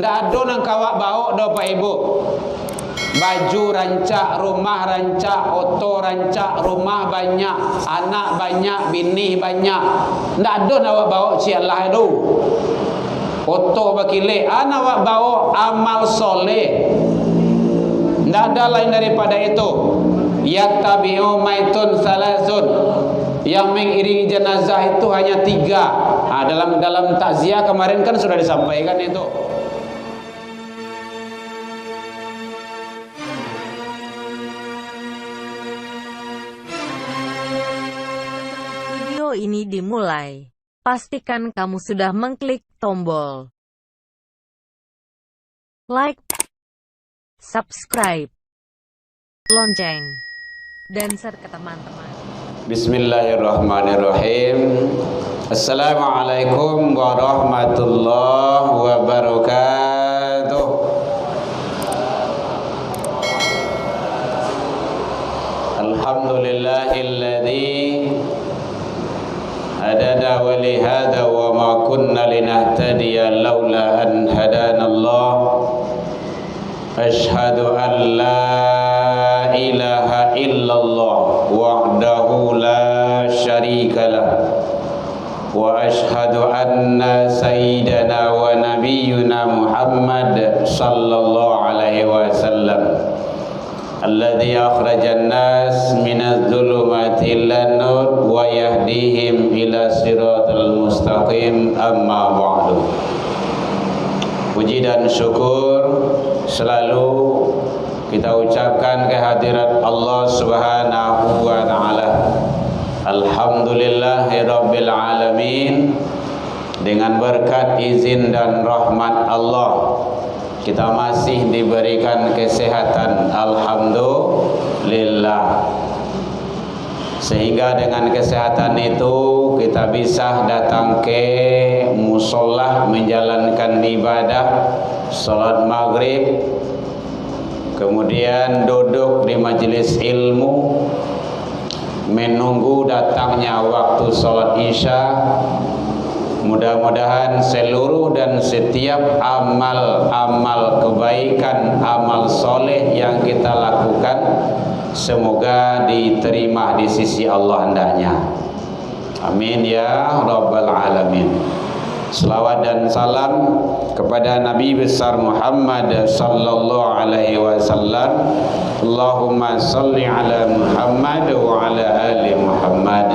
Ndak ada nang kawak bawa do Pak Ibu. Baju rancak, rumah rancak, oto rancak, rumah banyak, anak banyak, bini banyak. Ndak ada nawak bawa si Allah itu. Oto bakile, nawak bawa amal soleh. Ndak ada lain daripada itu. Yattabi'u maitun salasun. Yang mengiringi jenazah itu hanya 3. Dalam takziah kemarin kan sudah disampaikan itu. Video ini dimulai. Pastikan kamu sudah mengklik tombol like, subscribe, lonceng, dan share ke teman-teman. Bismillahirrahmanirrahim. Assalamualaikum warahmatullahi wabarakatuh. Alhamdulillahilladzi hadana wa li hadza wa ma kunna linahtadiya laula an hadanallah. Asyhadu an la ilaha illallah wahdahu la syarikalah wa asyhadu anna sayyidana wa nabiyyuna Muhammad sallallahu alaihi wasallam alladzi akhrajan nas minadz zulumati ilan nur wa yahdihim ila siratal mustaqim, amma ba'du. Puji dan syukur selalu kita ucapkan kehadirat Allah Subhanahu wa taala. Alhamdulillahirabbil alamin. Dengan berkat izin dan rahmat Allah, kita masih diberikan kesehatan, alhamdulillah. Sehingga dengan kesehatan itu kita bisa datang ke musola menjalankan ibadah salat maghrib, kemudian duduk di majelis ilmu menunggu datangnya waktu salat isya. Mudah-mudahan seluruh dan setiap amal kebaikan, amal soleh yang kita lakukan semoga diterima di sisi Allah hendaknya. Amin ya rabbal alamin. Selawat dan salam kepada Nabi besar Muhammad sallallahu alaihi wasallam. Allahumma salli ala Muhammad wa ala ali Muhammad.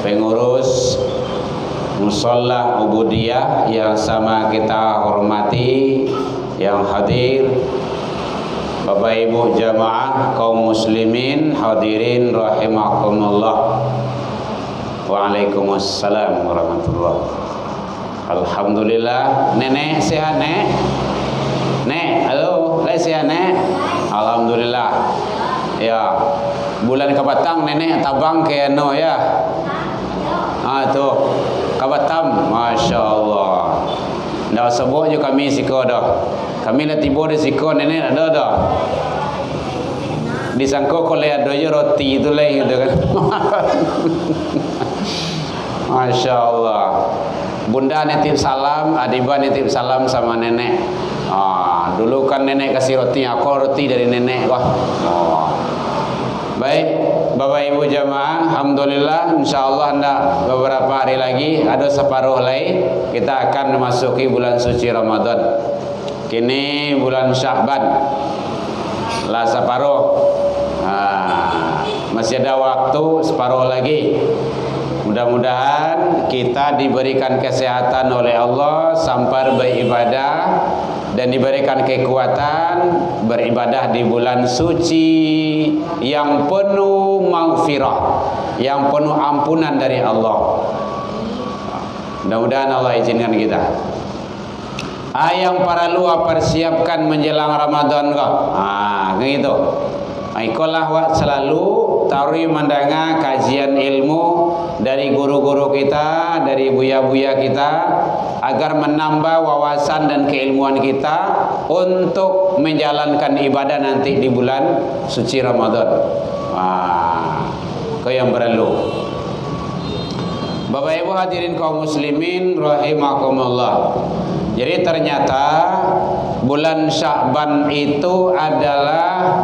Pengurus Musholla Ubudiyah yang sama kita hormati, yang hadir, Bapak Ibu jamaah kaum muslimin hadirin rahimakumullah. Waalaikumsalam warahmatullahi. Alhamdulillah. Nenek sehat, Nek? Nek, halo, sehat, Nek? Alhamdulillah. Ya, bulan Kabatang nenek tabang ke no ya. Tuh Kabatam, masya Allah. Dah sebut je kami siko dah. Kami dah tiba di siko nenek ada dah. Disangka kalau ada je roti itu lah gitu kan. Masya Allah. Bunda nitip salam, Adiba nitip salam sama nenek. Dulu kan nenek kasih roti, aku roti dari nenek. Wah. Baik, Bapak Ibu jamaah, alhamdulillah insyaallah hendak beberapa hari lagi, ada separuh lagi kita akan memasuki bulan suci Ramadan. Kini bulan Sya'ban. Lah separuh. Masih ada waktu separuh lagi. Mudah-mudahan kita diberikan kesehatan oleh Allah sampai beribadah dan diberikan kekuatan beribadah di bulan suci yang penuh maghfirah, yang penuh ampunan dari Allah. Mudah-mudahan Allah izinkan kita. Yang para luar persiapkan menjelang Ramadan kok. Gitu. Ikolah wak selalu taruh mandanga kajian ilmu dari guru-guru kita, dari buya-buya kita, agar menambah wawasan dan keilmuan kita untuk menjalankan ibadah nanti di bulan suci Ramadan. Kau yang perlu. Bapak Ibu hadirin kaum muslimin rahimakumullah. Jadi ternyata bulan Sya'ban itu adalah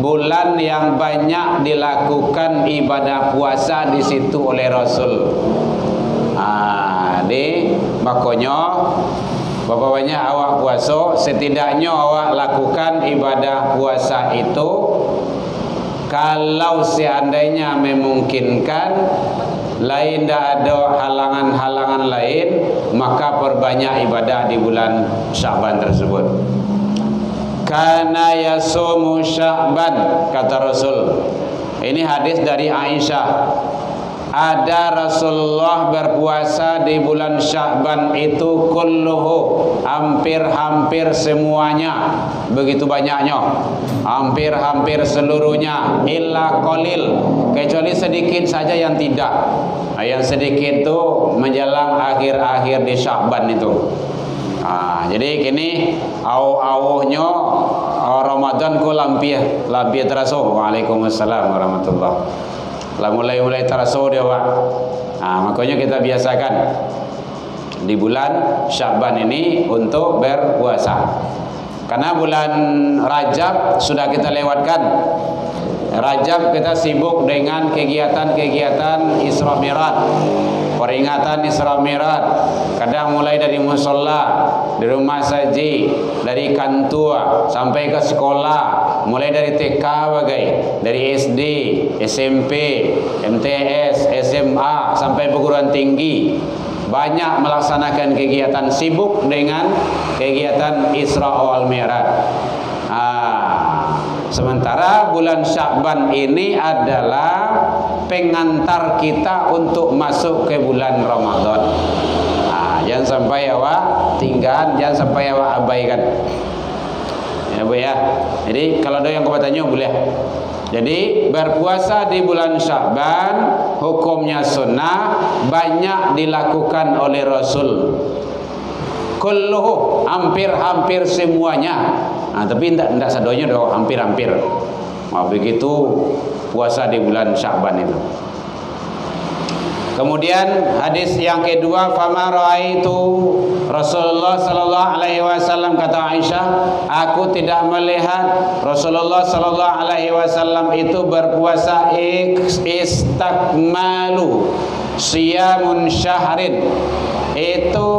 bulan yang banyak dilakukan ibadah puasa di situ oleh Rasul. Makanya Bapak-bapaknya awak puasa, setidaknya awak lakukan ibadah puasa itu kalau seandainya memungkinkan, lain tidak ada halangan-halangan lain, maka perbanyak ibadah di bulan Sya'ban tersebut. Kana yasumu Sya'ban, kata Rasul. Ini hadis dari Aisyah. Ada Rasulullah berpuasa di bulan Sya'ban itu kulluhu, hampir-hampir semuanya, begitu banyaknya, hampir-hampir seluruhnya, illa qalil, kecuali sedikit saja yang tidak. Yang sedikit itu menjelang akhir-akhir di Sya'ban itu. Jadi kini awuhnya Ramadan ku lampir terasa. Waalaikumsalam warahmatullahi. Lah mulai terasa dia Pak. Makanya kita biasakan di bulan Sya'ban ini untuk berpuasa. Karena bulan Rajab sudah kita lewatkan. Rajab kita sibuk dengan kegiatan-kegiatan Isra Mi'raj. Peringatan Isra Mi'raj. Kadang mulai dari musholla, di rumah saji, dari kantor sampai ke sekolah, mulai dari TK bagai, dari SD, SMP, MTS, SMA sampai perguruan tinggi. Banyak melaksanakan kegiatan, sibuk dengan kegiatan Isra wal Mi'raj. Sementara bulan Sya'ban ini adalah pengantar kita untuk masuk ke bulan Ramadan. Jangan sampai awak tinggal, jangan sampai awak abaikan. Ya Bu ya. Jadi kalau ada yang bertanya boleh. Jadi berpuasa di bulan Sya'ban hukumnya sunnah, banyak dilakukan oleh Rasul. Kulluhu, hampir-hampir semuanya. Tapi tidak sadonya doh, hampir-hampir. Begitu puasa di bulan Sya'ban itu. Kemudian hadis yang kedua, fama raaitu Rasulullah sallallahu alaihi wasallam, kata Aisyah, aku tidak melihat Rasulullah sallallahu alaihi wasallam itu berpuasa istakmalu siyamun syahrin, itu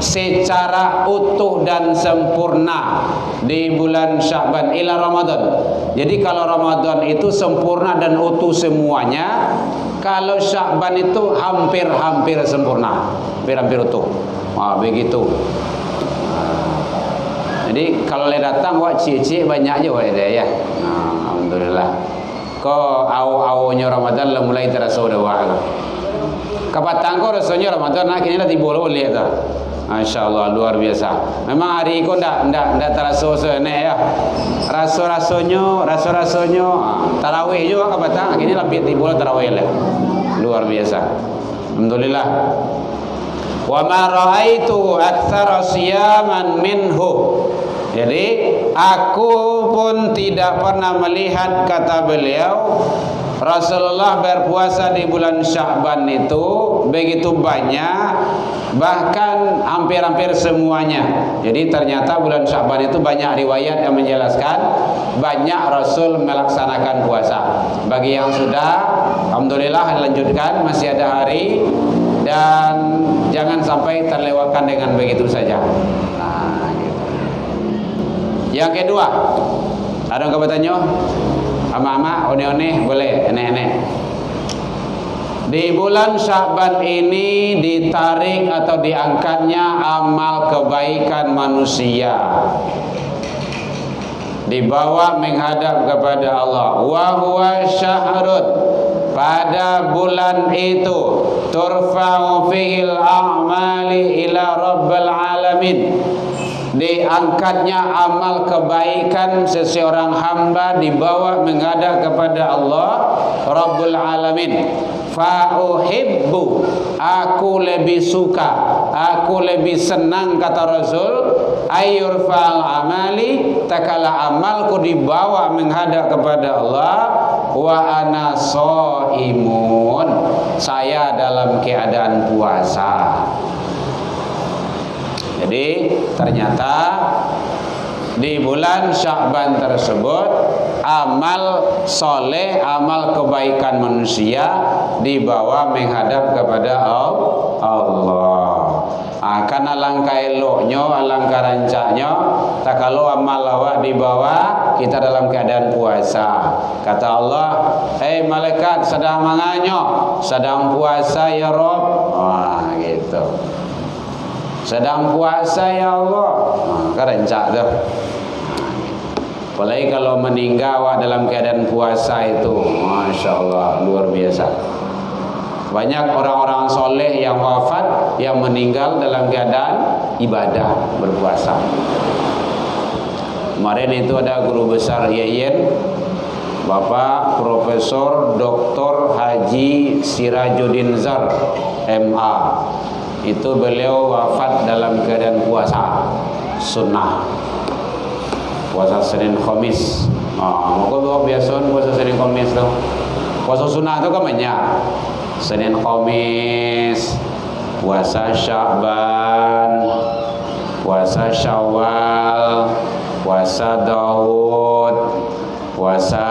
secara utuh dan sempurna di bulan Sya'ban ila Ramadan. Jadi kalau Ramadan itu sempurna dan utuh semuanya, kalau Sya'ban itu hampir-hampir sempurna, hampir-hampir utuh. Begitu. Jadi kalau le datang wak cie-cie banyak aja wak ya. Alhamdulillah. Ko awu-awunya Ramadan lah mulai terasa udah wak. Kapatang ko rasanya Ramadan kini lah tiba boleh dah. Masya Allah, luar biasa. Memang hari itu ndak terasa seneh ya. Rasa-rasanya tarawih juga kapatang kini lebih tiba tarawih lah. Luar biasa. Alhamdulillah. Wa ma raaitu aktsara siyaman minhu. Jadi aku pun tidak pernah melihat, kata beliau, Rasulullah berpuasa di bulan Sya'ban itu begitu banyak, bahkan hampir-hampir semuanya. Jadi ternyata bulan Sya'ban itu banyak riwayat yang menjelaskan banyak Rasul melaksanakan puasa. Bagi yang sudah, alhamdulillah lanjutkan, masih ada hari, dan jangan sampai terlewatkan dengan begitu saja. Gitu. Yang kedua, ada yang bertanya? Ama-ama, one-one boleh, enek-enek. Di bulan Sya'ban ini ditarik atau diangkatnya amal kebaikan manusia, dibawa menghadap kepada Allah. Wa huwa syahrun, pada bulan itu turfa'u fihil a'mali ila rabbil alamin, diangkatnya amal kebaikan seseorang hamba, dibawa menghadap kepada Allah Rabbul Alamin. Fa'uhibbu, aku lebih suka, aku lebih senang, kata Rasul, ayyurfa'al amali, tak kala amalku dibawa menghadap kepada Allah wa ana shaimun, saya dalam keadaan puasa. Jadi ternyata di bulan Sya'ban tersebut amal soleh, amal kebaikan manusia dibawa menghadap kepada Allah. Karena alangkah eloknya, alangkah rancaknya, tak kalau amal awak dibawa kita dalam keadaan puasa. Kata Allah, malaikat sedang manganyo, sedang puasa ya Rob. Gitu. Sedang puasa ya Allah. Kerencak tuh. Apalagi kalau meninggal dalam keadaan puasa itu, Masya Allah, luar biasa. Banyak orang-orang soleh yang wafat, yang meninggal dalam keadaan ibadah, berpuasa. Kemarin itu ada guru besar Yeyen, Bapak Profesor Dr. Haji Sirajuddin Zar, MA. Itu beliau wafat dalam keadaan puasa sunnah, puasa Senin Khamis. Maka biasa puasa Senin Khamis tuh. Puasa sunnah itu kan banyak. Senin Khamis, puasa Sya'ban, puasa Syawal, puasa Daud, puasa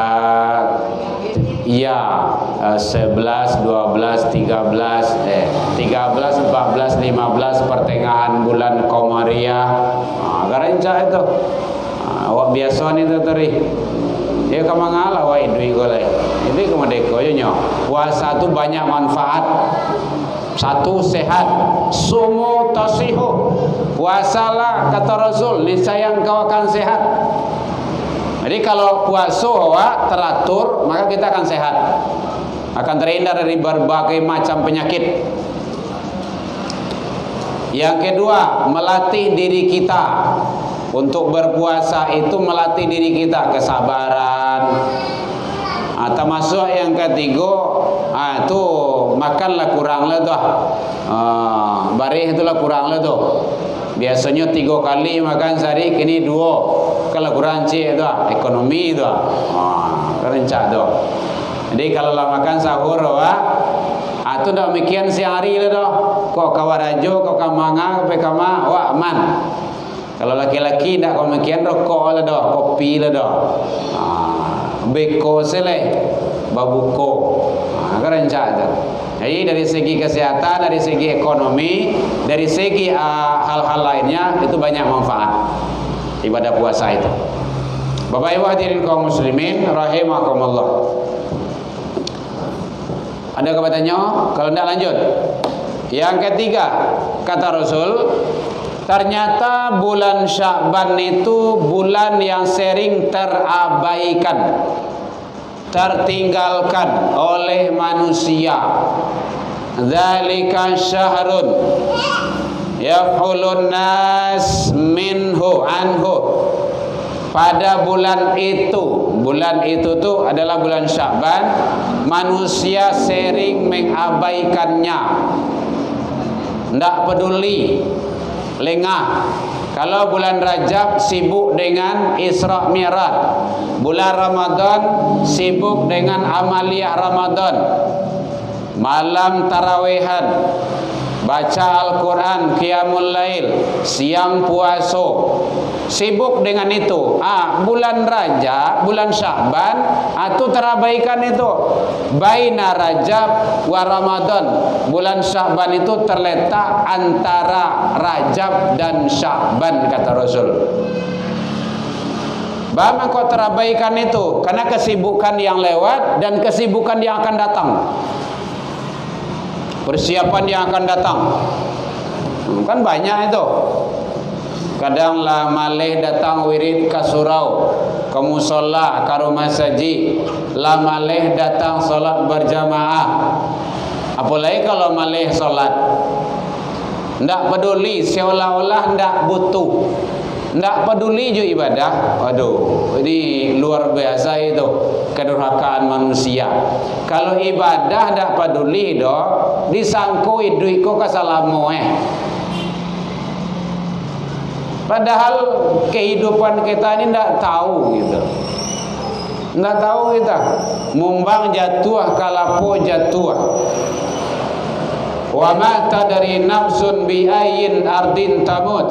11, 12, 13, 14, 15 pertengahan bulan Qamariyah. Garanca itu. Awak biasa ni tu tadi. Dia kamangala wa idui golek. Ini kemerdeka nya. Puasa tu banyak manfaat. Satu, sehat. Sumu tasihu. Puasalah kata Rasul, niscaya engkau akan sehat. Jadi kalau puasa awak teratur, maka kita akan sehat. Akan terhindar dari berbagai macam penyakit. Yang kedua, melatih diri kita. Untuk berpuasa itu melatih diri kita kesabaran. Termasuk yang ketiga, itu makanlah kurang lah tu. Barih itulah kurang lah tu. Biasanya 3 kali makan sehari, kini 2. Kalau kurang cik tu, ekonomi tu. Rencak tu. Jadi kalau lah makan sahur tu dah mikian sehari lah tu. Kok kawarajo, kok kamanga, kok kama, wah aman. Kalau laki-laki tak kau mikian rokok lah dah, kopi lah dah. Beko seleh, babuko. Kerencak tu. Jadi dari segi kesehatan, dari segi ekonomi, dari segi hal-hal lainnya itu banyak manfaat ibadah puasa itu. Bapak Ibu hadirin kaum muslimin rahimakumullah. Ada kebatannya? Kalau tidak lanjut. Yang ketiga, kata Rasul, ternyata bulan Sya'ban itu bulan yang sering terabaikan, tertinggalkan oleh manusia. Dzalika syahrun yafhulun nas minhu anhu. Pada bulan itu tuh adalah bulan Sya'ban, manusia sering mengabaikannya. Tidak peduli, lengah. Kalau bulan Rajab sibuk dengan Isra Mi'raj, bulan Ramadan sibuk dengan amaliyah Ramadan, malam tarawehan, baca Al-Quran, qiyamul lail, siang puasa, sibuk dengan itu. Bulan Rajab, bulan Sya'ban, itu terabaikan itu. Baina Rajab wa Ramadan, bulan Sya'ban itu terletak antara Rajab dan Sya'ban, kata Rasul. Bagaimana kau terabaikan itu? Karena kesibukan yang lewat dan kesibukan yang akan datang, persiapan yang akan datang. Kan banyak itu. Kadang lah malih datang wirid ke surau, ke musola, ke rumah saji. Lah malih datang solat berjamaah. Apalagi kalau malih solat, ndak peduli, seolah-olah ndak butuh, ndak peduli juga ibadah. Waduh, ini luar biasa itu kedurhakaan manusia. Kalau ibadah ndak peduli disangkui duitku kasalamu Padahal kehidupan kita ini tidak tahu gitu. Nggak tahu kita. Mumbang jatuh, kalapo jatuh. Wa ma tadri nafsun bi ayyin ardin tamut.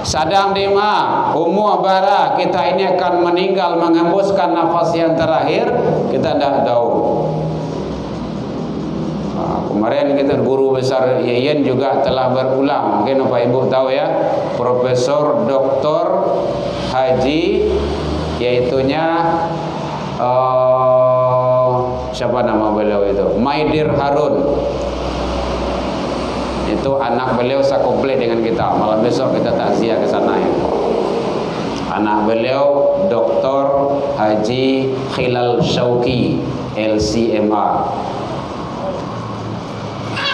Sadang dima umur bara kita ini akan meninggal, menghembuskan nafas yang terakhir, kita tidak tahu. Kemarin kita guru besar Yayan juga telah berulang, mungkin Bapak Ibu tahu ya, Profesor Dr. Haji, yaitunya siapa nama beliau itu? Maidir Harun. Itu anak beliau sekomplit dengan kita. Malam besok kita takziah ke sana ya. Anak beliau Dr. Haji Khilal Syauqi, LCMR.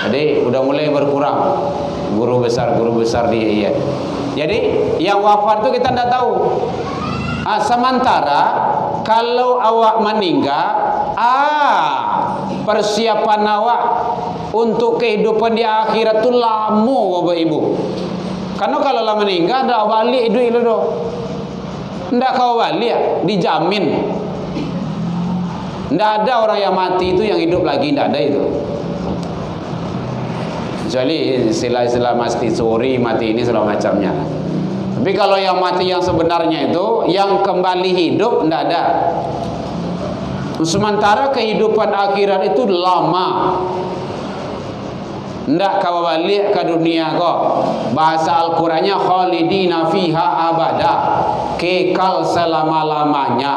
Jadi udah mulai berkurang guru besar di IAIN. Jadi yang wafat itu kita tidak tahu. Sementara kalau awak meninggal, persiapan awak untuk kehidupan di akhirat itu lama Bapak Ibu. Karena kalau lah meninggal tidak balik duit itu. Tidak kau balik, dijamin. Tidak ada orang yang mati itu yang hidup lagi, tidak ada itu. Kecuali istilah-istilah mati suri, mati ini segala macamnya. Tapi kalau yang mati yang sebenarnya itu, yang kembali hidup, tidak ada. Sementara kehidupan akhirat itu lama. Tidak kau balik ke dunia kok. Bahasa Al-Qurannya khalidina fiha abada, kekal selama-lamanya.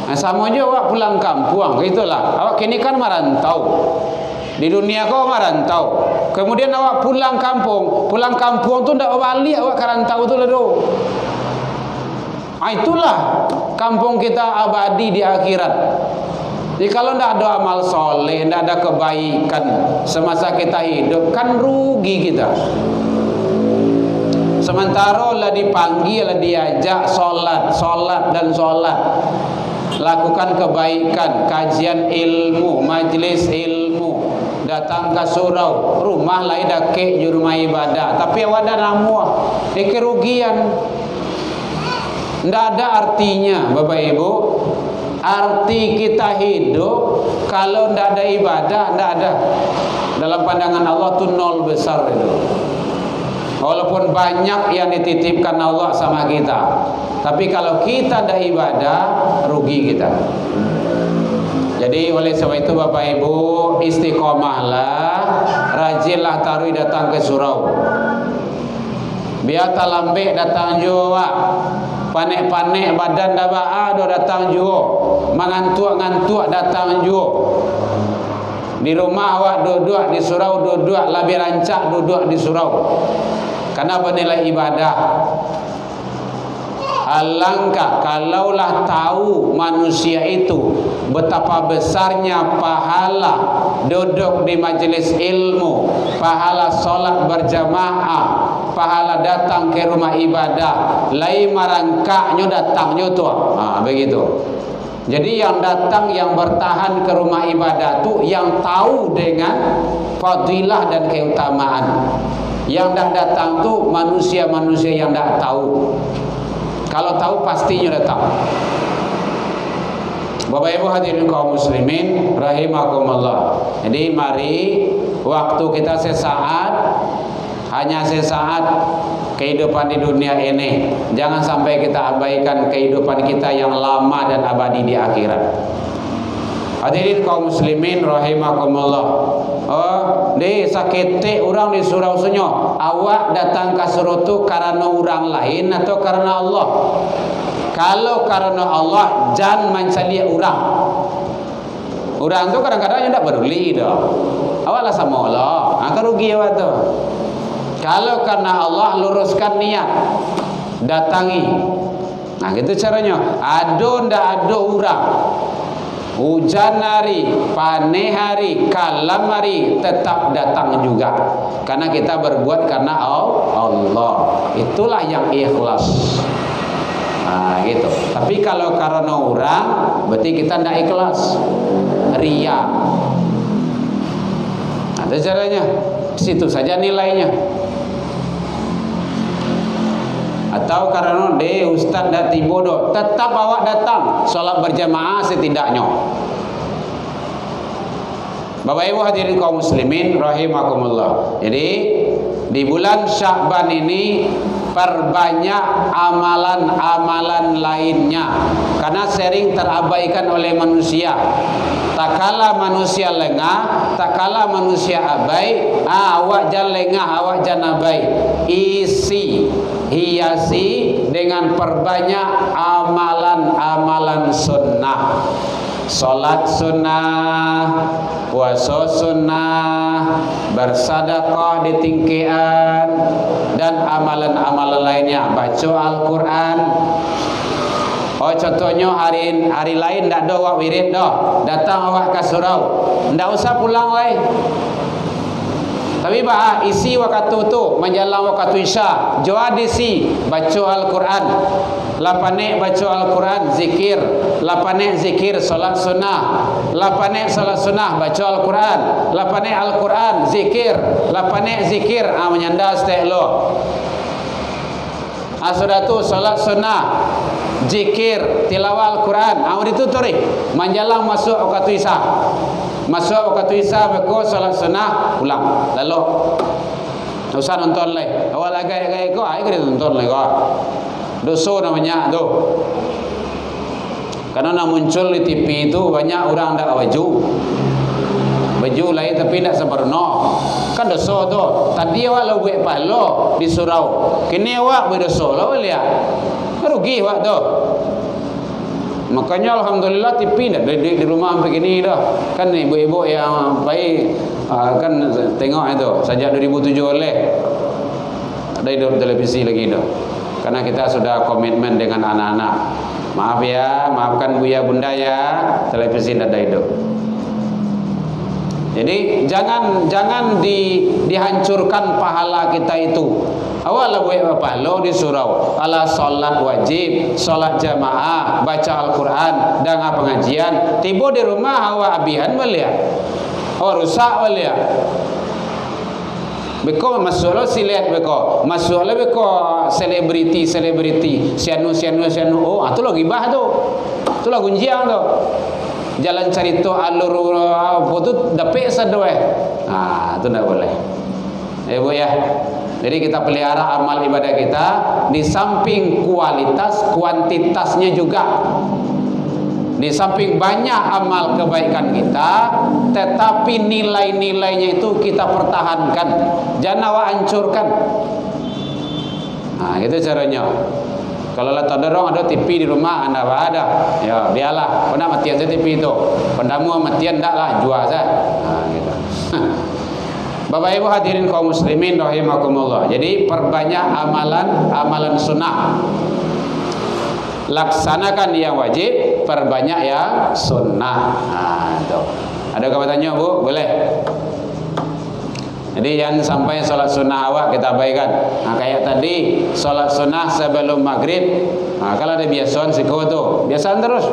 Nah, sama aja awak pulang kampung, itulah. Awak kini kan merantau. Di dunia kau merantau. Kemudian awak pulang kampung tu tidak balik awak ke rantau tu lah tu. Itulah kampung kita abadi di akhirat. Jadi kalau tidak ada amal soleh, tidak ada kebaikan semasa kita hidup, kan rugi kita. Sementara lah dipanggil, lah diajak solat dan solat. Lakukan kebaikan, kajian ilmu, majlis ilmu, datang ke surau, rumah lain dake di rumah ibadah, tapi awak ada namu, kerugian. Tidak ada artinya Bapak Ibu. Arti kita hidup kalau tidak ada ibadah, tidak ada. Dalam pandangan Allah itu nol besar itu. Walaupun banyak yang dititipkan Allah sama kita, tapi kalau kita ada ibadah, rugi kita. Jadi oleh sebab itu Bapak Ibu, istiqomahlah, rajinlah taruh datang ke surau. Biar talambek datang jua, panek-panek badan dah do datang jua, mengantuk-ngantuk datang jua. Di rumah awak duduk, di surau duduk, lebih rancak duduk di surau. Karena bernilai ibadah. Alangkah kalaulah tahu manusia itu betapa besarnya pahala duduk di majelis ilmu, pahala solat berjamaah, pahala datang ke rumah ibadah, lain marangkaknya datangnya tu. Begitu. Jadi yang datang, yang bertahan ke rumah ibadah tu yang tahu dengan fadilah dan keutamaan. Yang dah datang tu manusia-manusia yang dah tahu. Kalau tahu pastinya datang. Bapak Ibu hadirin kaum muslimin rahimakumullah. Jadi mari waktu kita sesaat, hanya sesaat kehidupan di dunia ini. Jangan sampai kita abaikan kehidupan kita yang lama dan abadi di akhirat. Hadirin kaum muslimin rahimakumullah. Di sakete orang di surau sunyo, awak datang ke surau tu karena orang lain atau karena Allah? Kalau karena Allah, jangan mencari orang. Orang tu kadang-kadang tidak peduli dah. Awaklah sama Allah, akan rugi awak tu. Kalau karena Allah, luruskan niat, datangi. Nah, gitu caranya. Ado ndak ado orang. Hujan hari, panen hari, kalam hari, tetap datang juga. Karena kita berbuat karena Allah. Itulah yang ikhlas. Nah, gitu. Tapi kalau karena orang, berarti kita tidak ikhlas. Ria. Ada caranya. Situ saja nilainya. Atau risau karena ustaz dah tiba dah. Tetap awak datang solat berjamaah setidaknya. Bapak Ibu hadirin kaum muslimin rahimakumullah. Jadi di bulan Sya'ban ini perbanyak amalan-amalan lainnya karena sering terabaikan oleh manusia. Tak kala manusia lengah, tak kala manusia abai, awak jangan lengah, awak jangan abai. Isi, hiasi dengan perbanyak amalan-amalan sunnah. Salat sunnah, puasa sunnah, bersedekah di tingkian, dan amalan-amalan lainnya. Baca Al-Quran. Oh, contohnya hari lain tak ada awak wirid dah, datang awak ke surau, tak usah pulang lagi. Tapi isi waktu tu menjelang waktu isya, jawab isi baca Al-Quran. Lapanek baca Al-Quran, zikir. Lapanek zikir, solat sunnah. Lapanek solat sunnah, baca Al-Quran. Lapanek Al-Quran, zikir. Lapanek zikir, menyanda setiap lo. Sudah tu solat sunnah, zikir, tilawah Al-Quran. Itu tu menjelang masuk waktu isya. Masuk waktu isya beko solat sunnah pulang. Lalu usah nonton lagi. Awal lagi kau ai kena nonton lagi kau. Dosa namanya tu. Karena nak muncul di TV itu banyak orang tak baju. Baju lain tapi tak sempurna. Kan dosa tu. Tadi awak lo buat pahala di surau. Kini awak berdosa lah lihat. Rugi awak tu. Makanya alhamdulillah TV dah di rumah begini dah. Kan ibu-ibu yang baik kan tengok itu sejak 2007 oleh ada di televisi lagi dah. Karena kita sudah komitmen dengan anak-anak. Maaf ya, maafkan Buya Bunda ya, televisi dah ada itu. Jadi jangan dihancurkan pahala kita itu. Awak lah buat pahala di surau. Ala solat wajib, solat jamaah, baca Al-Quran, dan pengajian. Tiba di rumah awak abihan beliak. Awak rusak beliak. Beko masuk silat beko. Masuk lah beko selebriti. Sianu. Oh, itu lagi bah tu. Itu lah gunjiang tu. Jalan cerita alur apa tu dapik sadoi. Itu tak boleh. Bu ya. Jadi kita pelihara amal ibadah kita di samping kualitas, kuantitasnya juga. Di samping banyak amal kebaikan kita, tetapi nilai-nilainya itu kita pertahankan. Jangan awak hancurkan. Itu caranya. Kalau lah tak ada TV di rumah, anda ada. Ya, biarlah. Kau nak matian saja TV itu. Pendamu matian tak lah, jual saja. Gitu. Bapak Ibu hadirin kaum muslimin rahimakumullah. Jadi perbanyak amalan sunnah. Laksanakan yang wajib, perbanyak yang sunnah. Itu. Ada kabarnya Bu? Boleh. Jadi jangan sampai solat sunnah awak kita abaikan. Kayak tadi solat sunnah sebelum maghrib. Kalau ada biasaan siko tu, biasaan terus.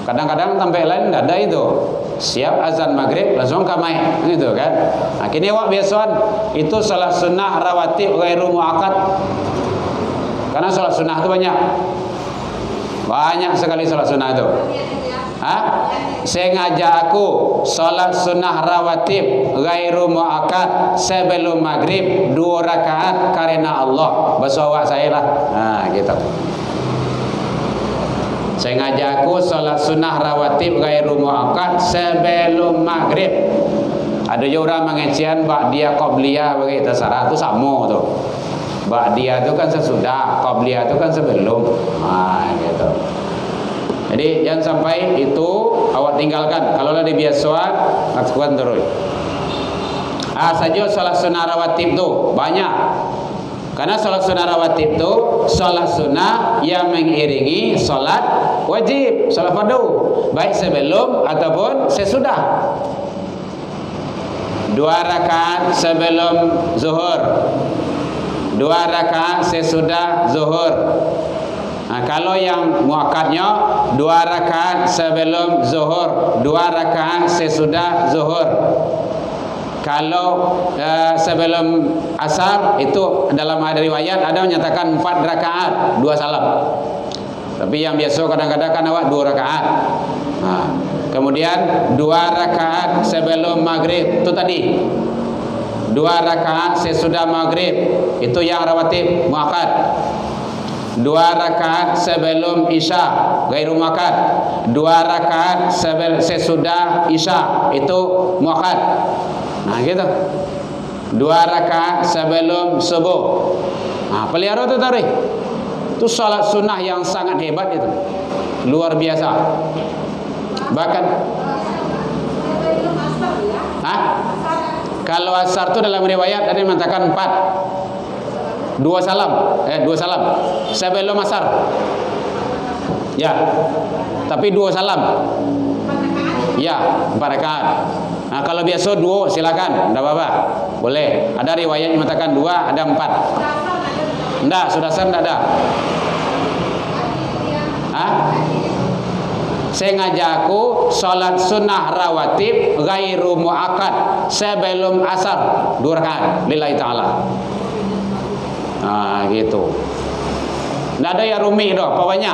Kadang-kadang sampai lain tidak ada itu. Siap azan maghrib langsung kamai, gitu kan? Kini awak biasaan itu solat sunnah rawatib ghairu muakkad. Karena solat sunnah itu banyak sekali solat sunnah itu. Saya ngajak aku solat sunnah rawatib ghairu muakkad sebelum maghrib 2 rakaat karena Allah. Bahasa awak saya lah. Gitu. Saya ngajak aku solat sunnah rawatib ghairu muakkad sebelum maghrib. Ada juga orang mengajian ba'diyah qabliyah bagi terserah itu sama tu. Ba'diyah itu kan sesudah, qabliyah itu kan sebelum. Gitu. Jadi jangan sampai itu awak tinggalkan. Kalau ada biasaan, lakukan terus. Saja solat sunnah rawatib tu banyak. Karena solat sunnah rawatib tu solat sunnah yang mengiringi solat wajib, solat fardu, baik sebelum ataupun sesudah. 2 rakaat sebelum zuhur, 2 rakaat sesudah zuhur. Kalau yang muakkadnya 2 rakaat sebelum zuhur, 2 rakaat sesudah zuhur. Kalau sebelum asar itu dalam ada riwayat ada menyatakan 4 rakaat 2 salam. Tapi yang biasa kadang-kadang kan awak 2 rakaat. Nah, kemudian 2 rakaat sebelum maghrib itu tadi. 2 rakaat sesudah maghrib itu yang rawatib muakkad. 2 rakaat sebelum isya ghairu muakkad. 2 rakaat sesudah isya itu muakkad. Nah gitu. 2 rakaat sebelum subuh. Nah, pelihara tu tarik. Itu salat sunnah yang sangat hebat itu. Luar biasa. Bahkan kalau asar itu dalam riwayat ada yang mengatakan 4 2 salam sebelum asar. Ya. Tapi 2 salam. Ya, 4 rakaat. Nah, kalau biasa 2 silakan, enggak apa-apa. Boleh. Ada riwayat yang mengatakan 2, ada 4. Enggak, sudah enggak ada. Saya ngajaku salat sunnah rawatib ghairu muakkad sebelum asar 2 rakaat lillahi taala. Nah, gitu. Nggak ada yang rumit dah. Pokoknya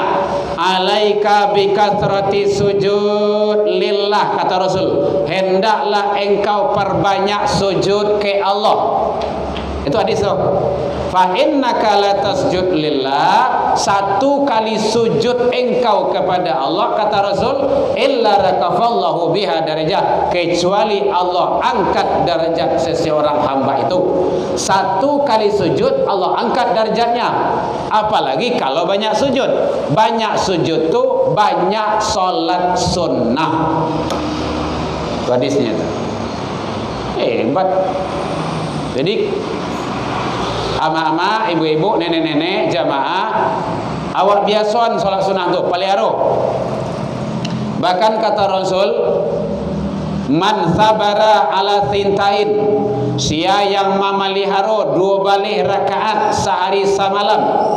alaika bikatsrati sujud lillah, kata Rasul. Hendaklah engkau perbanyak sujud ke Allah. Itu hadis tu. Fa innaka la tasjud lillah, 1 kali sujud engkau kepada Allah, kata Rasul, illa rakafallahu biha darajah, kecuali Allah angkat darajat seseorang hamba itu. 1 kali sujud Allah angkat darajatnya. Apalagi kalau banyak sujud. Banyak sujud tu banyak solat sunnah. Itu hadisnya tu. Hebat. Jadi ama-ama, ibu-ibu, nenek-nenek, jamaah, awak biason solat sunnah tu, pelihara. Bahkan kata Rasul, man sabara ala thintain, sia yang memelihara 2 balik rakaat sehari semalam.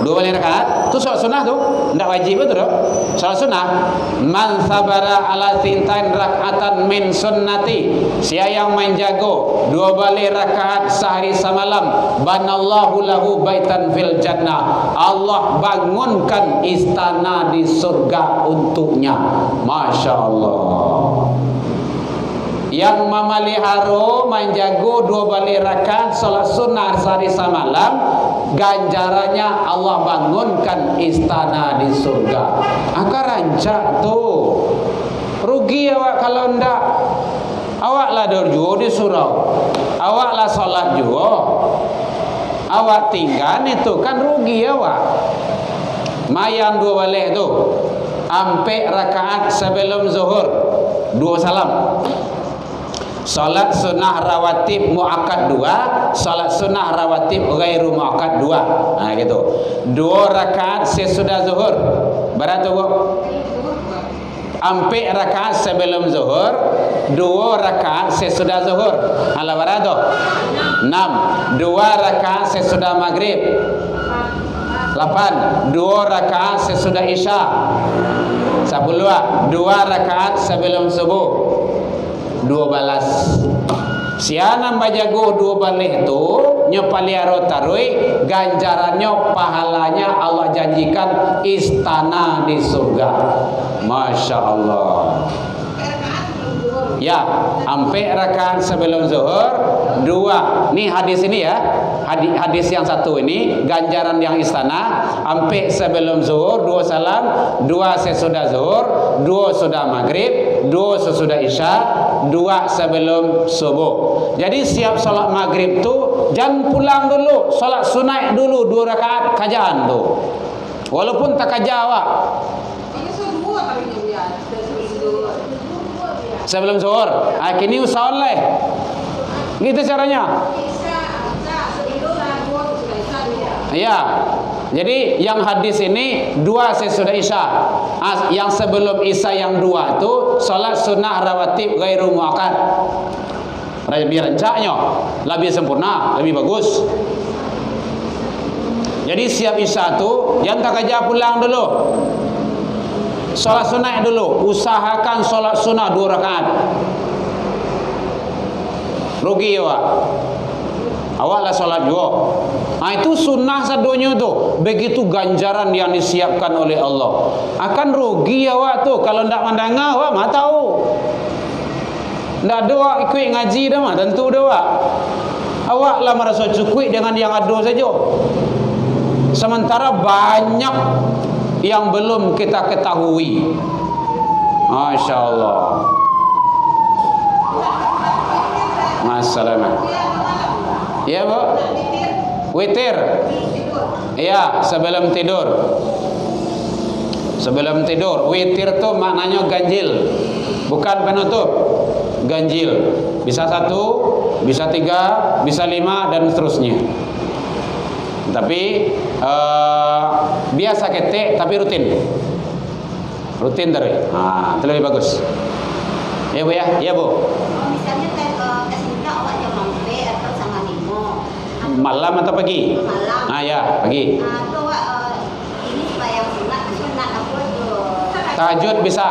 2 balik rakaat tu solat sunnah tu, tidak wajib itu tu. Solat sunnah, man sabara ala thintain rakaatan min sunnati, sia yang menjago 2 balik rakaat sehari semalam, banallahu lahu baitan fil jannah, Allah bangunkan istana di surga untuknya. Masya Allah. Yang memelihara menjago 2 balik rakaat salat sunnah sehari semalam, ganjarannya Allah bangunkan istana di surga. Akar rancak tu. Rugi awak kalau ndak. Awaklah dorjo di surau. Awaklah salat juga. Awak tinggal itu kan rugi awak. Mayang 2 balik tu. Ampe rakaat sebelum zuhur 2 salam. Salat sunnah rawatib muakkad 2, salat sunnah rawatib ghairu muakkad 2. Nah gitu. 2 rakaat sesudah zuhur. Berapa tu? Ampe rakaat sebelum zuhur, 2 rakaat sesudah zuhur. Ala berapa? 6. 2 rakaat sesudah maghrib. 8. 2 rakaat sesudah isya. 10. 2 rakaat sebelum subuh. 12. Siana bajago 2 balik tu nyepaliaro tarui, ganjarannya pahalanya Allah janjikan istana di surga. Masya Allah. Ya, ampe rakaat sebelum zuhur 2. Nih hadis ini ya. Hadis yang satu ini ganjaran yang istana. Ampe sebelum zuhur 2 salam, 2 sesudah zuhur, 2 sudah maghrib, 2 sesudah isya, 2 sebelum subuh. Jadi siap solat maghrib tu jangan pulang dulu, solat sunat dulu 2 rakaat kajaan tu. Walaupun tak kaja awak. Sebelum zuhur. Kini usah oleh. Gitu caranya. Ya. Jadi yang hadis ini 2 sesudah isya. Yang sebelum isya yang 2 tu solat sunnah rawatib ghairu muakkad. Lebih rancaknya, lebih sempurna, lebih bagus. Jadi siap isya tu jangan tak kerja pulang dulu. Solat sunnah dulu. Usahakan solat sunnah 2 rakaat. rugi awak. Awaklah sholat juga. Nah, itu sunnah sadonyo tu. Begitu ganjaran yang disiapkan oleh Allah. Akan rugi awak tu kalau ndak mandanga awak mah tahu. Ndak ada awak ikut ngaji dah mah tentu dah awak. Awaklah merasa cukup dengan yang ada saja. Sementara banyak yang belum kita ketahui. Masya Allah. Masalah. Ya bu, witir. Iya, sebelum tidur. Sebelum tidur. Witir tu maknanya ganjil, bukan penutup. Ganjil. Bisa 1, bisa 3, bisa 5 dan seterusnya. Tapi biasa ketik tapi rutin. Rutin dari. Ah, itu lebih bagus. Ya bu ya, ya bu. Misalnya Malam atau pagi? Malam. Ah ya, pagi. Itu ini sembahyang sunat apa tu? Tahajud bisa.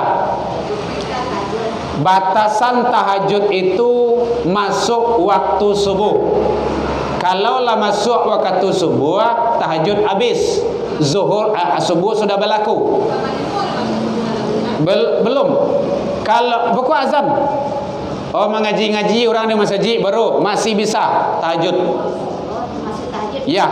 Tahajud. Batasan tahajud itu masuk waktu subuh. Kalaulah masuk waktu subuh, tahajud habis. Zuhur subuh sudah berlaku. Belum. Kalau pokok azan. Oh, mengaji-ngaji orang di masjid baru masih bisa tahajud. Ya,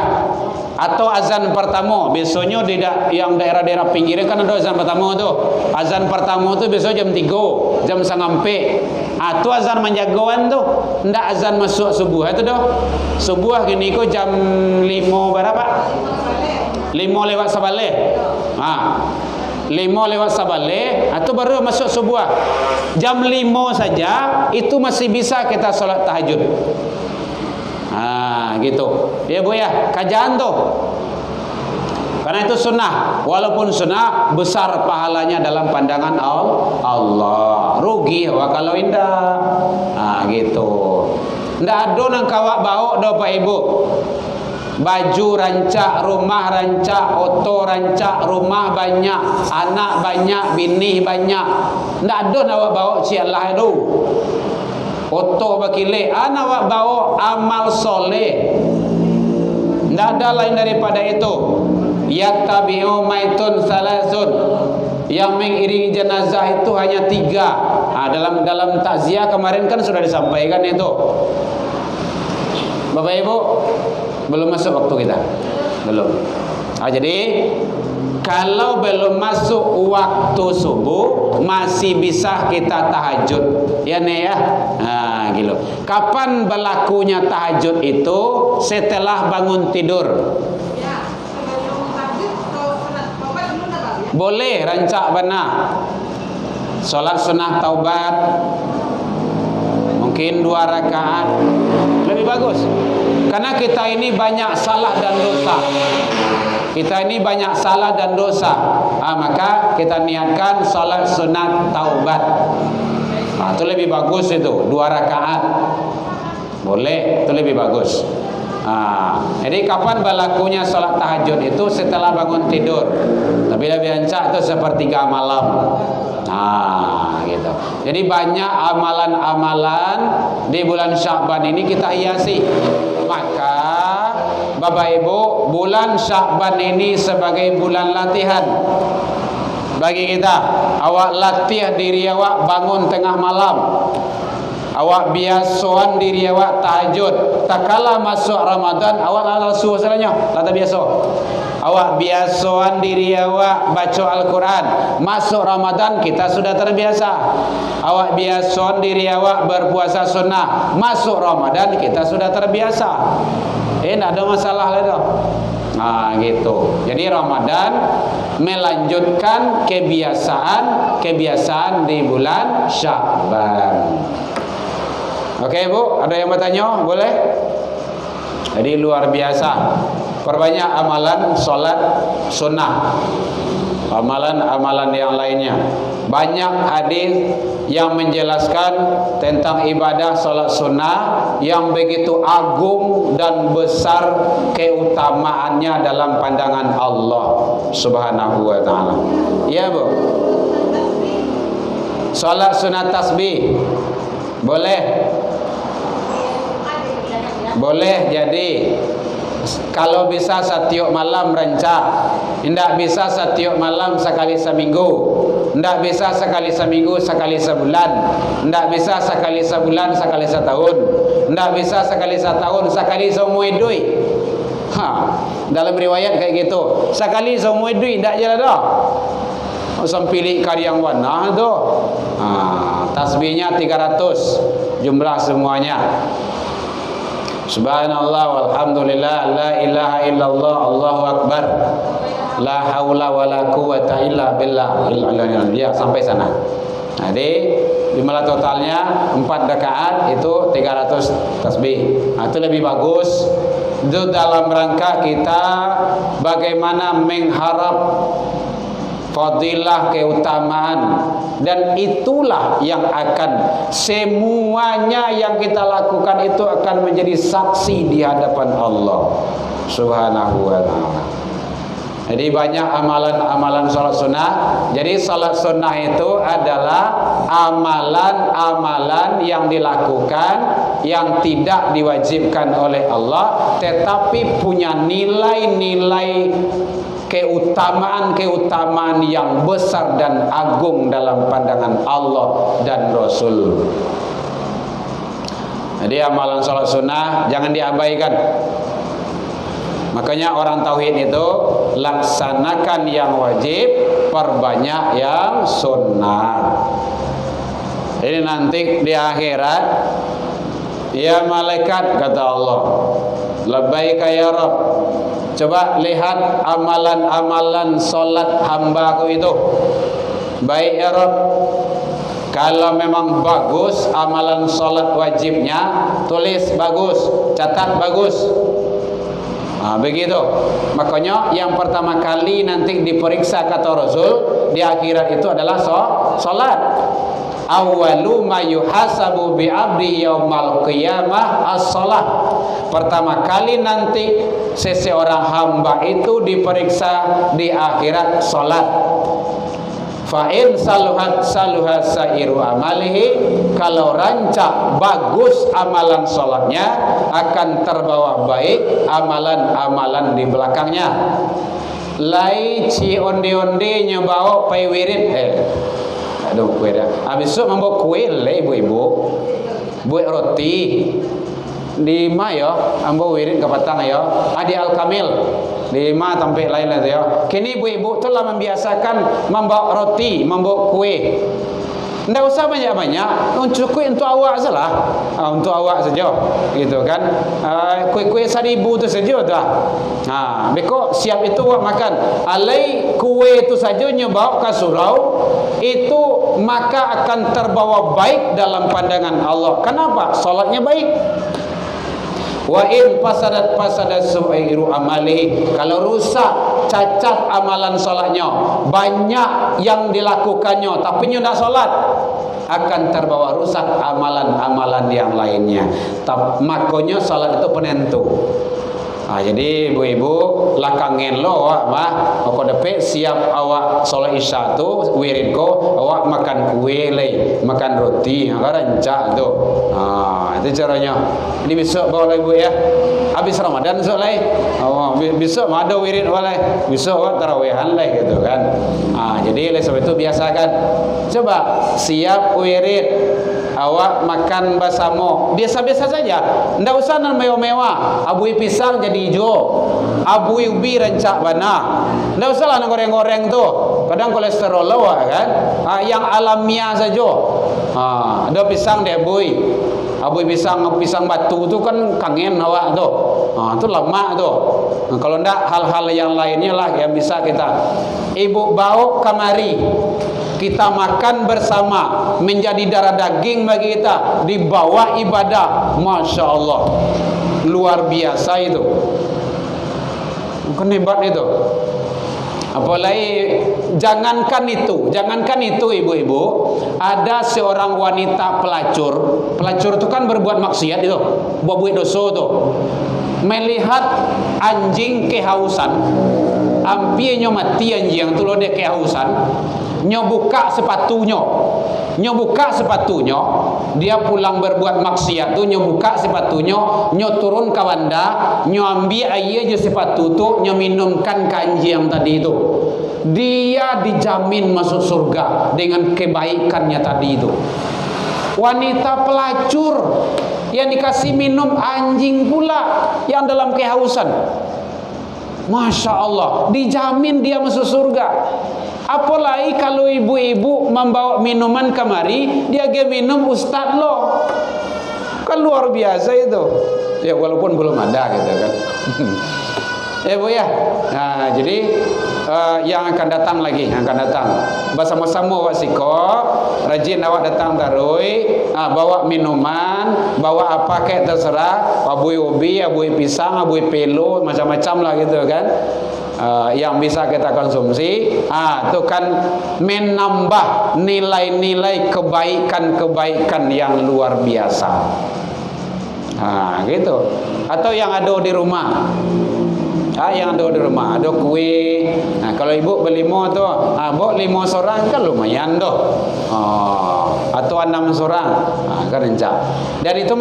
atau azan pertama. Biasanya yang daerah-daerah pinggiran kan ada azan pertama tu. Azan pertama tu biasanya jam 3, jam 3:30. Atau azan menjagoan tu. Ndak azan masuk subuh itu dah. Subuh gini ko jam 5 berapa? 5 lewat sabale. 5 lewat sabale atau baru masuk subuh. Jam 5 saja itu masih bisa kita solat tahajud. Gitu. Ya bu ya, kajian tu. Karena itu sunnah. Walaupun sunnah, besar pahalanya dalam pandangan Allah. Rugi wah kalau indah. Gitu. Ndak ada nang kawak bau do Pak Ibu. Baju rancak, rumah rancak, oto rancak, rumah banyak, anak banyak, bini banyak. Ndak ada nak bawa si Allah itu. Oto bakile, anak wak bawa amal soleh. Ndak ada lain daripada itu. Yattabi'u maitun salasun. Yang mengiringi jenazah itu hanya 3. Dalam takziah kemarin kan sudah disampaikan itu. Bapak Ibu, belum masuk waktu kita. Belum. Jadi kalau belum masuk waktu subuh masih bisa kita tahajud. Ya nih ya. Gitu. Kapan berlakunya tahajud itu? Setelah bangun tidur. Boleh rancak benar. Salat sunah taubat mungkin 2 rakaat lebih bagus. Karena kita ini banyak salah dan dosa. Kita ini banyak salah dan dosa. Maka kita niatkan salat sunat taubat. Itu lebih bagus itu 2 rakaat. Boleh, itu lebih bagus. Jadi kapan berlakunya salat tahajud itu? Setelah bangun tidur. Tapi lebih ancak itu sepertiga malam. Gitu. Jadi banyak amalan-amalan di bulan Sya'ban ini kita hiasi. Maka Bapak Ibu, bulan Sya'ban ini sebagai bulan latihan bagi kita. Awak latih diri awak bangun tengah malam. Awak biasaan diri awak tahajud. Tak kala masuk Ramadan awak lalu salahnya, tak biasa. Awak biasaan diri awak baca Al-Quran. Masuk Ramadan kita sudah terbiasa. Awak biasaan diri awak berpuasa sunnah. Masuk Ramadan kita sudah terbiasa. Tidak ada masalah lagi. Gitu. Jadi Ramadan melanjutkan kebiasaan di bulan Sya'ban. Oke Bu, ada yang bertanya? Boleh? Jadi luar biasa. Perbanyak amalan solat sunnah, amalan-amalan yang lainnya. Banyak hadis yang menjelaskan tentang ibadah solat sunnah yang begitu agung dan besar keutamaannya dalam pandangan Allah Subhanahu wa ta'ala. Ya Bu. Solat sunnah tasbih boleh. boleh jadi. Kalau bisa setiap malam rancak, tidak bisa setiap malam sekali seminggu, tidak bisa sekali seminggu sekali sebulan, tidak bisa sekali sebulan sekali setahun, tidak bisa sekali setahun sekali semua duit. Dalam riwayat kayak gitu, sekali semua duit tidak jalan dah. Sampili karyang warna tu. Tasbihnya 300 jumlah semuanya. Subhanallah walhamdulillah la ilaha illallah Allahu akbar la haula wala quwata illa billah. Ya, sampai sana. Jadi jumlah totalnya 4 rakaat itu 300 tasbih. Itu lebih bagus. Itu dalam rangka kita bagaimana mengharap fadilah, keutamaan, dan itulah yang akan semuanya yang kita lakukan itu akan menjadi saksi di hadapan Allah Subhanahu wa ta'ala. Jadi banyak amalan-amalan salat sunnah. Jadi salat sunnah itu adalah amalan-amalan yang dilakukan yang tidak diwajibkan oleh Allah, tetapi punya nilai-nilai keutamaan-keutamaan yang besar dan agung dalam pandangan Allah dan Rasul. Jadi amalan salat sunnah jangan diabaikan. Makanya orang tauhid itu laksanakan yang wajib, perbanyak yang sunnah. Jadi nanti di akhirat, ya malaikat, kata Allah, labbaika ya Rabb, coba lihat amalan-amalan solat hambaku itu. Baik ya Rabb, kalau memang bagus amalan solat wajibnya, tulis bagus, catat bagus. Begitu. Makanya yang pertama kali nanti diperiksa kata Rasul di akhirat itu adalah solat. Awwalu ma yuhasabu bi 'abdi yaumal qiyamah as-shalah. Pertama kali nanti seseorang hamba itu diperiksa di akhirat salat. Fa in saluhat saluha sairu amalihi, kalau rancak bagus amalan salatnya akan terbawa baik amalan-amalan di belakangnya. Lai ci onde-onde nyebawa pai wirid aduh kue dah. Habis itu membawa kue le ibu-ibu, buat roti. Di ma ya, ambo wirid ke petang ya. Adi al-kamil. Di ma tampil lain lah ya. Kini ibu-ibu telah membiasakan membawa roti, membawa kue. Tidak usah banyak-banyak, cukup untuk awak salah, untuk awak saja, gitu kan? Kue-kue 1,000 tu saja dah. Beko siap itu awak makan. Alai kue itu saja nyebawa ke surau, itu maka akan terbawa baik dalam pandangan Allah. Kenapa? Salatnya baik. Wa in fasadat su'iru amali, kalau rusak, cacat amalan salatnya, banyak yang dilakukannya tapi nya tidak salat, akan terbawa rusak amalan-amalan yang lainnya. Makanya salat itu penentu. Jadi ibu-ibu lakangin lo awak mah kok depek siap awak salat isya tu wirid ko awak makan kue lei, makan roti, rancak tu. Itu caranya. Ini besok bawa ibu ya. Habis Ramadan besok lai. Besok ada wirid walai. Besok awak tarawehan lai gitu kan. Jadi oleh sebab itu biasakan. Coba siap wirid, awak makan bersama biasa-biasa saja, tidak usah mewah-mewah. Abui pisang jadi hijau, abui ubi rancak bana, tidak usah lah goreng-goreng tu, kadang kolesterol awak kan. Yang alamiah saja. Ada pisang dia abui pisang batu tu kan kangen awak tu. Itu lemak tu. Kalau tidak hal-hal yang lainnya lah yang bisa kita. Ibu bawa kamari, kita makan bersama, menjadi darah daging bagi kita, dibawa ibadah. Masya Allah, luar biasa itu, bukan hebat itu. Apalagi jangankan itu ibu-ibu, ada seorang wanita pelacur itu kan berbuat maksiat itu, buat dosa itu, melihat anjing kehausan, ampinya mati anjing tu lo dia kehausan, nyo buka sepatunya, nyo buka sepatunya, dia pulang berbuat maksiat tu, nyo buka sepatunya, nyo turun ke wanda, nyo ambil air je sepatu tu, nyo minumkan kanji yang tadi itu, dia dijamin masuk surga dengan kebaikannya tadi itu. Wanita pelacur yang dikasih minum anjing pula yang dalam kehausan, Masya Allah, dijamin dia masuk surga. Apalagi kalau ibu-ibu membawa minuman kemari, dia minum ustaz lo, kan luar biasa itu. Ya walaupun belum ada gitu kan. Ya Bu ya. Nah, jadi yang akan datang lagi, yang akan datang bersama-sama wasiko, rajin awak datang tarui, bawa minuman, bawa apa kayak terserah, abui ubi, abui pisang, abui pelo, macam-macam lah gitu kan. Yang bisa kita konsumsi, itu kan menambah nilai-nilai kebaikan-kebaikan yang luar biasa. Gitu. Atau yang ada di rumah, yang ada di rumah, ada kue. Kalau ibu berlima tu, bawa 5 orang kan lumayan doh. Atau 6 orang, kan encak. Dan itu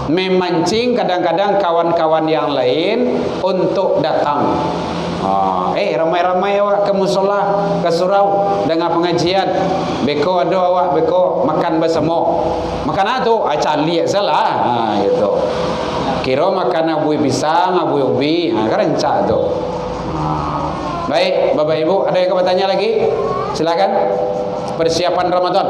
memancing kadang-kadang kawan-kawan yang lain untuk datang. Ramai-ramai awak ke musola, ke surau dengan pengajian. Beko ada awak, beko makan bersama. Makan tu cali salah. Gitu. Kira makan abui pisang, abui ubi, kan encak tu. Baik, Bapak Ibu, ada yang bertanya lagi? Silakan. Persiapan Ramadan.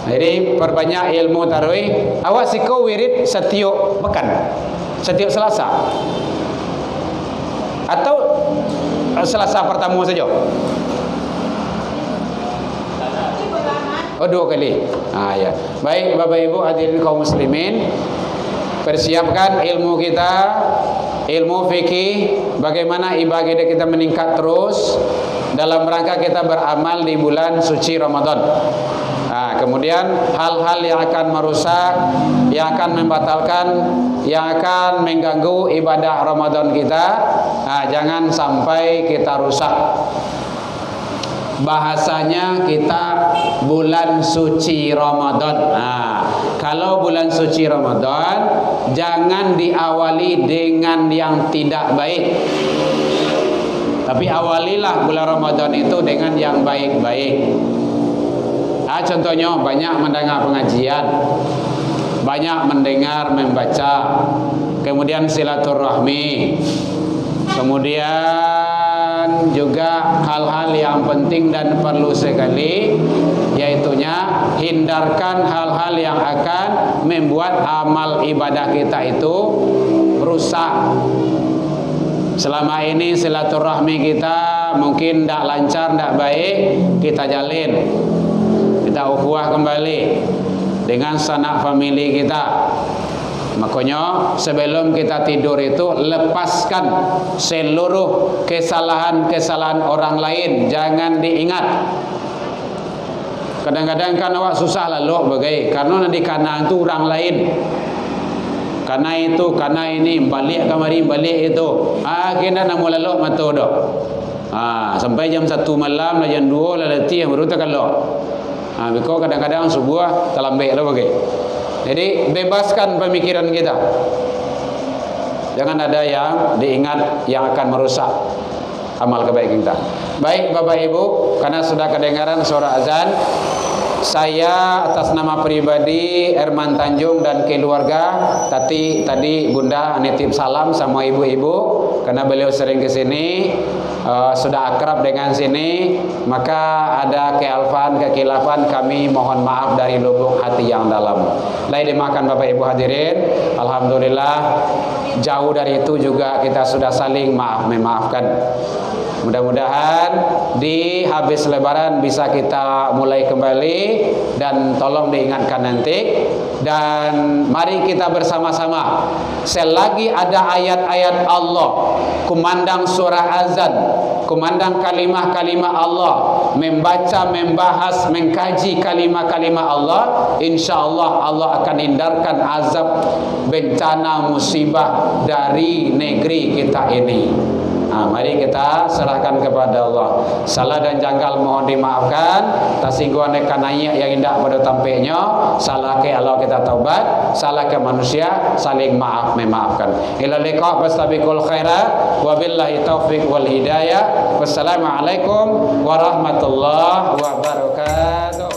Jadi perbanyak ilmu tarawih. Awak siko wirid setiap pekan, setiap Selasa, atau Selasa pertama saja? Oh, 2 kali. Ya. Baik Bapak Ibu hadirin kaum muslimin, persiapkan ilmu kita, ilmu fikih, bagaimana ibadah kita meningkat terus dalam rangka kita beramal di bulan suci Ramadan. Kemudian hal-hal yang akan merusak, yang akan membatalkan, yang akan mengganggu ibadah Ramadan kita, jangan sampai kita rusak. Bahasanya kita bulan suci Ramadan. Kalau bulan suci Ramadan, jangan diawali dengan yang tidak baik, tapi awalilah bulan Ramadan itu dengan yang baik-baik. Contohnya banyak mendengar pengajian, banyak mendengar membaca, kemudian silaturahmi, kemudian juga hal-hal yang penting dan perlu sekali, yaitunya hindarkan hal-hal yang akan membuat amal ibadah kita itu rusak. Selama ini silaturahmi kita mungkin tidak lancar, tidak baik, kita jalin, kita ukhuwah kembali dengan sanak famili kita. Makanya sebelum kita tidur itu lepaskan seluruh kesalahan-kesalahan orang lain, jangan diingat. Kadang-kadang kan awak susah lalu bagai karena di kanan itu orang lain, karena itu, karena ini, balik kamari, balik itu. Kita nak mula lalu mata dah. Sampai jam 1 malam, jam 2 letih baru tak kalau. Because kadang-kadang subuh terlambat lah bagai. Jadi bebaskan pemikiran kita. Jangan ada yang diingat yang akan merusak amal kebaikan kita. Baik Bapak Ibu, karena sudah kedengaran suara azan, saya atas nama pribadi Herman Tanjung dan keluarga, tadi Bunda nitip salam sama ibu-ibu karena beliau sering ke sini, sudah akrab dengan sini, maka ada kekilafan kami mohon maaf dari lubuk hati yang dalam. Lain dimakan Bapak Ibu hadirin, alhamdulillah jauh dari itu juga kita sudah saling memaafkan. Mudah-mudahan di habis lebaran bisa kita mulai kembali, dan tolong diingatkan nanti. Dan mari kita bersama-sama, selagi ada ayat-ayat Allah, kumandang surah azan, kumandang kalimah-kalimah Allah, membaca, membahas, mengkaji kalimah-kalimah Allah, insya-Allah Allah akan hindarkan azab, bencana, musibah dari negeri kita ini. Mari kita serahkan kepada Allah. Salah dan janggal mohon dimaafkan. Tasingguan kanaya yang indah pada tampaknya. Salah ke Allah kita taubat. Salah ke manusia saling maaf memaafkan. Ila liqa fastabiqul khairat. Wabillahi taufiq wal hidayah. Wassalamualaikum warahmatullahi wabarakatuh.